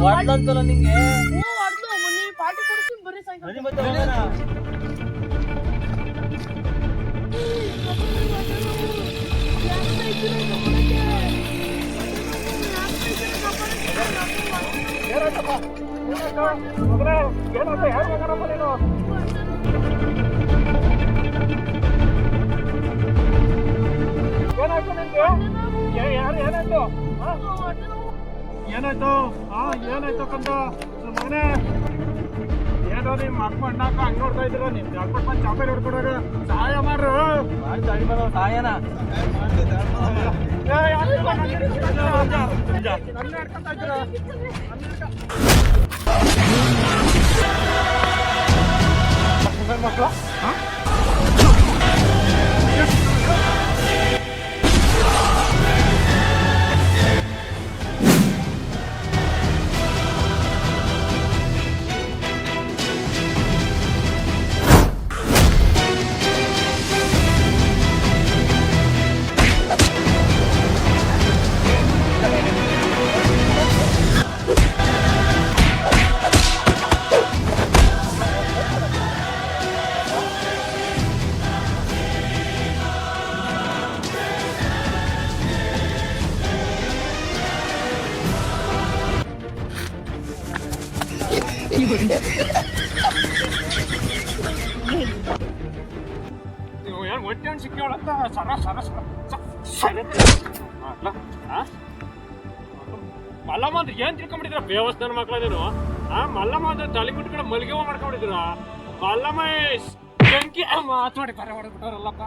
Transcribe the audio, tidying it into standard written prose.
ಹೊಡ್ದಂತಲ್ಲ ನಿಂಗೆ. ಪಾರ್ಟಿ ಕೊಡ್ತೀನಿ ಬರ್ರಿ ಸಾಯಂಕಾಲ. ಬನ್ನಿ ಮತ್ತೆ ಹೋಗೋಣ. ಏನಾಯ್ತು ಏನಾಯ್ತು ಕಂದ ಮಗನೇ ಏನೋ ನಿಮ್ಮ ಅಕ್ಕ ಅಣ್ಣಾಕ ಹಂಗ್ ನೋಡ್ತಾ ಇದ್ರ ನಿಮ್ ಜಾಕ್ಪಟ್ ಬಂದು ಚಾಪೇಲ್ ಹೊಡ್ಕೊಡಾಗ ಸಹಾಯ ಮಾಡ್ರು ಸಾಯನ ಮಕ್ಕಳ ಏನು ಹೊಟ್ಟೆ ಹಣ್ಣು ಸಿಕ್ಕಿವಳಂತ ಮಲ್ಲಮ್ಮ ಅಂದ್ರೆ ಏನ್ ತಿಳ್ಕೊಂಡ್ಬಿಟ್ಟಿದ್ರ ಬೇವಸ್ಥಾನ ಮಕ್ಕಳದೇನು ಮಲ್ಲಮ್ಮ ಅಂದ್ರೆ ತಲೆ ಬಿಟ್ಕೊಂಡು ಮಲ್ಗೆವ ಮಾಡ್ಕೊಂಡಿದ್ರ ಮಲ್ಲಮ್ಮ ಬೆಂಕಿ ಮಾತಾಡಿ ಬರ ಹೊಡೆದ್ಬಿಟ್ಟಾರಲ್ಲಪ್ಪ.